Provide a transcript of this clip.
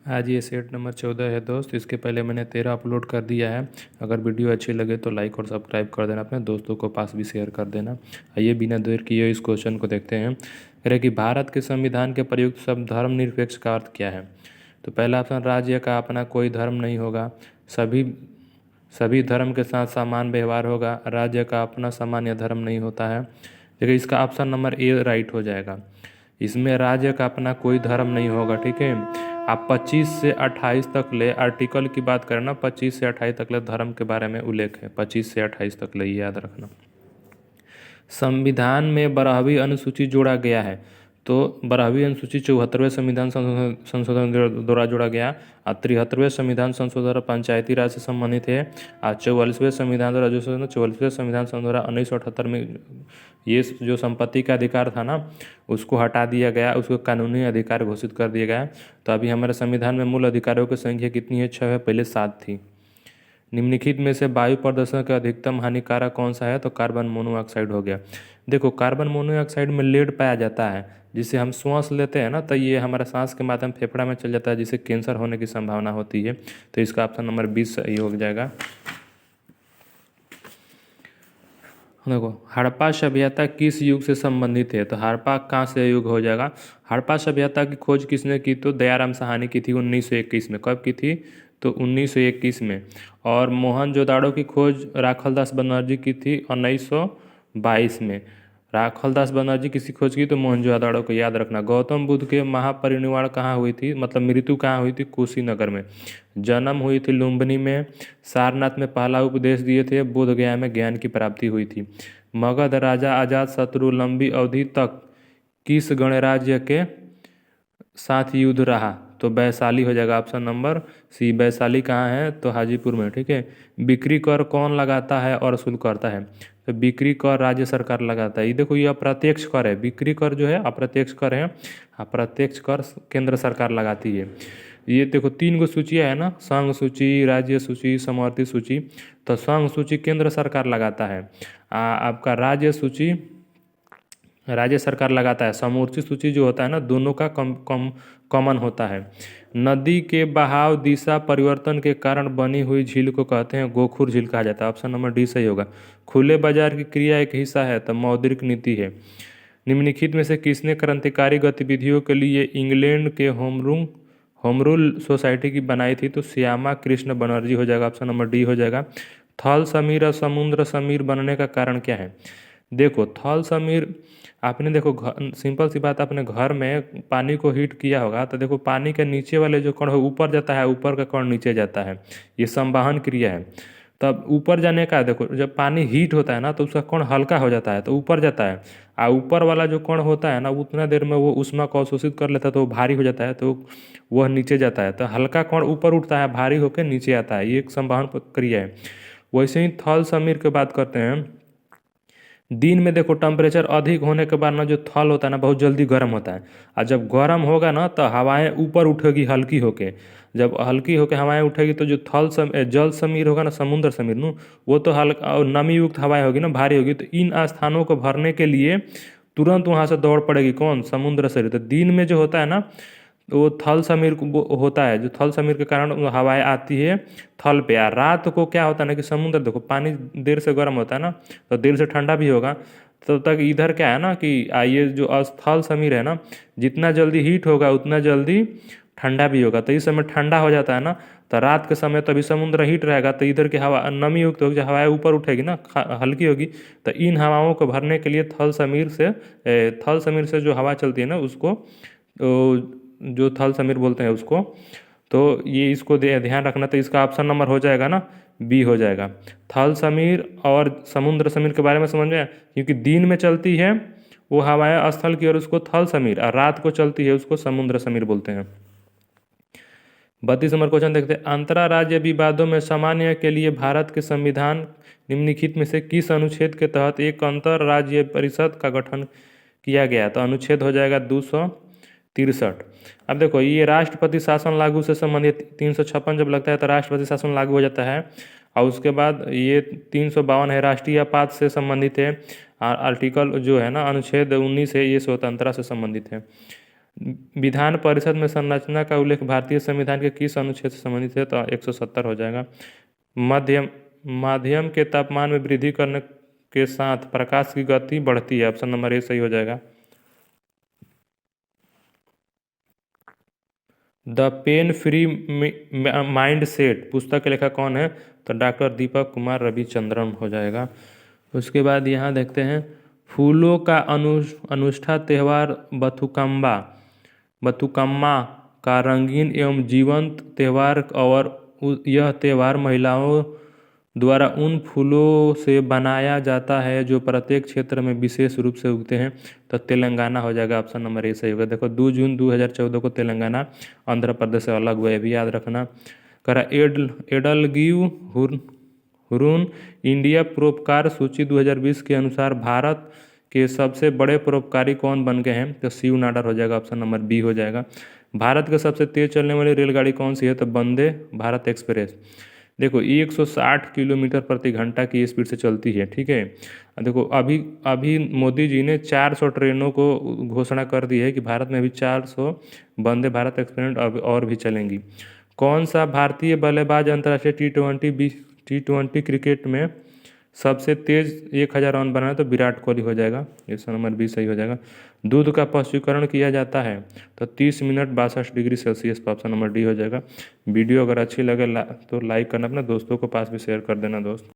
आज ये set number 14 है दोस्त। इसके पहले मैंने 13 अपलोड कर दिया है। अगर वीडियो अच्छी लगे तो लाइक और सब्सक्राइब कर देना, अपने दोस्तों को पास भी शेयर कर देना। आइए बिना देर किए इस क्वेश्चन को देखते हैं। कह रहे कि भारत के संविधान के प्रयुक्त शब्द धर्मनिरपेक्ष का अर्थ क्या है। तो पहला ऑप्शन, राज्य का अपना कोई धर्म नहीं होगा, सभी सभी धर्म के साथ समान व्यवहार होगा, राज्य का अपना सामान्य धर्म नहीं होता है। देखिए इसका ऑप्शन नंबर ए राइट हो जाएगा। इसमें राज्य का अपना कोई धर्म नहीं होगा। ठीक है, आप 25 से 28 तक ले आर्टिकल की बात करें ना, 25 से 28 तक ले धर्म के बारे में उल्लेख है, 25 से 28 तक ले, याद रखना। संविधान में 12वीं अनुसूची जोड़ा गया है, तो 12वीं अनुसूची 74वें संविधान संशोधन द्वारा जोड़ा गया, और 73वें संविधान संशोधन पंचायती राज से संबंधित है, और 44वें संविधान द्वारा जो 44वें संविधान संशोधन द्वारा 1978 में ये जो संपत्ति का अधिकार था ना, उसको हटा दिया गया, उसको कानूनी अधिकार घोषित कर दिया गया। तो अभी हमारे संविधान में मूल अधिकारों की संख्या कितनी है? 6 है, पहले 7 थी। निम्नलिखित में से वायु प्रदूषण का अधिकतम हानिकारक कौन सा है? तो कार्बन मोनोऑक्साइड हो गया। देखो कार्बन मोनोऑक्साइड में लेड पाया जाता है, जिसे हम श्वास लेते हैं ना, तो ये हमारे सांस के माध्यम फेफड़ा में चल जाता है, जिससे कैंसर होने की संभावना होती है। तो इसका ऑप्शन नंबर 20 सही हो जाएगा। देखो हड़प्पा सभ्यता किस युग से संबंधित है? तो हड़प्पा कहाँ से युग हो जाएगा? हड़प्पा सभ्यता की खोज किसने की? तो दयाराम साहनी की थी 1921 में। कब की थी? तो 1921 में। और मोहनजोदाड़ो की खोज राखलदास बनर्जी की थी 1922 में। राखलदास बनर्जी किसी खोज की? तो मोहनजोदाड़ो को, याद रखना। गौतम बुद्ध के महापरिनिर्वाण कहाँ हुई थी, मतलब मृत्यु कहाँ हुई थी? कुशीनगर में। जन्म हुई थी लुम्बिनी में। सारनाथ में पहला उपदेश दिए थे। बोध गया में ज्ञान की प्राप्ति हुई थी। मगध राजा अजातशत्रु लंबी अवधि तक किस गणराज्य के साथ युद्ध रहा? तो वैशाली हो जाएगा, ऑप्शन नंबर सी। वैशाली कहाँ है? तो हाजीपुर में। ठीक है। बिक्री कर कौन लगाता है और वसूल करता है? तो बिक्री कर राज्य सरकार लगाता है। ये देखो ये अप्रत्यक्ष कर है, बिक्री कर जो है अप्रत्यक्ष कर है, अप्रत्यक्ष कर केंद्र सरकार लगाती है। ये देखो 3 गो सूचियाँ है ना, संघ सूची, राज्य सूची, समवर्ती सूची। तो संघ सूची केंद्र सरकार लगाता है। आपका राज्य सूची राज्य सरकार लगाता है। समवर्ती सूची जो होता है ना, दोनों का कॉमन होता है। नदी के बहाव दिशा परिवर्तन के कारण बनी हुई झील को कहते हैं गोखुर झील कहा जाता है। ऑप्शन नंबर डी सही होगा। खुले बाजार की क्रिया एक हिस्सा है, तो मौद्रिक नीति है। निम्नलिखित में से किसने क्रांतिकारी गतिविधियों के लिए इंग्लैंड के होम रूल सोसाइटी की बनाई थी? तो श्यामा कृष्ण बनर्जी हो जाएगा, ऑप्शन नंबर डी हो जाएगा। थल समीर और समुद्र समीर बनने का कारण क्या है? देखो थल समीर, आपने देखो सिंपल सी बात, आपने घर में पानी को हीट किया होगा, तो देखो पानी के नीचे वाले जो कण ऊपर जाता है, ऊपर का कण नीचे जाता है, ये संवहन क्रिया है। तब ऊपर जाने का, देखो जब पानी हीट होता है ना, तो उसका कण हल्का हो जाता है, तो ऊपर जाता है। और ऊपर वाला जो कण होता है ना, उतना देर में वो ऊष्मा को अवशोषित कर लेता है, तो वो भारी हो जाता है, तो वह नीचे जाता है। तो हल्का कण ऊपर उठता है, भारी होकर नीचे आता है, ये एक संवहन क्रिया है। वैसे ही थल समीर की बात करते हैं। दिन में देखो टेम्परेचर अधिक होने के बाद ना, जो थल होता है ना, बहुत जल्दी गर्म होता है। और जब गर्म होगा ना, तो हवाएं ऊपर उठेगी हल्की होके। जब हल्की होके हवाएं उठेगी, तो जो जल समीर होगा ना, समुद्र समीर नु, वो तो हल्का और नमी युक्त हवाएं होगी ना, भारी होगी। तो इन स्थानों को भरने के लिए तुरंत वहां से दौड़ पड़ेगी कौन? समुद्र समीर। तो दिन में जो होता है ना, वो थल समीर होता है, जो थल समीर के कारण हवाएं आती है थल पे। यार रात को क्या होता है ना, कि समुद्र देखो पानी देर से गर्म होता है ना, तो देर से ठंडा भी होगा। तब तक इधर क्या है ना, कि ये जो अस्थल समीर है ना, जितना जल्दी हीट होगा उतना जल्दी ठंडा भी होगा। तो इस समय ठंडा हो जाता है ना, तो रात के समय तभी समुद्र हीट रहेगा, तो इधर की हवा नमी युक्त होगी, हवाएं ऊपर उठेगी ना, हल्की होगी। तो इन हवाओं को भरने के लिए थल समीर से जो हवा चलती है ना, उसको जो थल समीर बोलते हैं उसको। तो ये इसको ध्यान रखना। तो इसका ऑप्शन नंबर हो जाएगा ना, बी हो जाएगा। थल समीर और समुद्र समीर के बारे में समझ में, क्योंकि दिन में चलती है वो हवाएं स्थल की, और उसको थल समीर, और रात को चलती है उसको समुद्र समीर बोलते हैं। 32 नंबर क्वेश्चन देखते हैं। अंतर्राज्य विवादों में सामान्य के लिए भारत के संविधान निम्नलिखित में से किस अनुच्छेद के तहत एक अंतर्राज्य परिषद का गठन किया गया? तो अनुच्छेद हो जाएगा 263। अब देखो ये राष्ट्रपति शासन लागू से संबंधित 356 जब लगता है तो राष्ट्रपति शासन लागू हो जाता है। और उसके बाद ये 352 है, राष्ट्रीय आपात से संबंधित है। आर्टिकल जो है ना, अनुच्छेद 19 है, ये स्वतंत्रता से संबंधित है। विधान परिषद में संरचना का उल्लेख भारतीय संविधान के किस अनुच्छेद से संबंधित है? तो 170 हो जाएगा। मध्यम माध्यम के तापमान में वृद्धि करने के साथ प्रकाश की गति बढ़ती है, ऑप्शन नंबर ए सही हो जाएगा। The pain free mind set पुस्तक के लेखक कौन है? तो डॉक्टर दीपक कुमार रविचंद्रन हो जाएगा। उसके बाद यहाँ देखते हैं फूलों का अनुष्ठा त्यौहार बथुकम्मा का रंगीन एवं जीवंत त्यौहार और यह त्यौहार महिलाओं द्वारा उन फूलों से बनाया जाता है जो प्रत्येक क्षेत्र में विशेष रूप से उगते हैं। तो तेलंगाना हो जाएगा, ऑप्शन नंबर ए सही होगा। देखो 2 जून 2014 को तेलंगाना आंध्र प्रदेश से अलग हुआ है, भी याद रखना। करा एडलगिव हुरून इंडिया परोपकार सूची 2020 के अनुसार भारत के सबसे बड़े परोपकारी कौन बन गए हैं? तो शिव नाडर हो जाएगा, ऑप्शन नंबर बी हो जाएगा। भारत के सबसे तेज चलने वाली रेलगाड़ी कौन सी है? तो वंदे भारत एक्सप्रेस। देखो 160 किलोमीटर प्रति घंटा की स्पीड से चलती है, ठीक है। देखो अभी मोदी जी ने 400 ट्रेनों को घोषणा कर दी है कि भारत में अभी 400 वंदे भारत एक्सप्रेस अब और भी चलेंगी। कौन सा भारतीय बल्लेबाज अंतर्राष्ट्रीय T20 क्रिकेट में सबसे तेज 1000 रन बनाया? तो विराट कोहली हो जाएगा, ऑप्शन नंबर बी सही हो जाएगा। दूध का पशुकरण किया जाता है तो 30 मिनट 62 डिग्री सेल्सियस पर, ऑप्शन नंबर डी हो जाएगा। वीडियो अगर अच्छी लगे तो लाइक करना, अपने दोस्तों को पास भी शेयर कर देना दोस्त।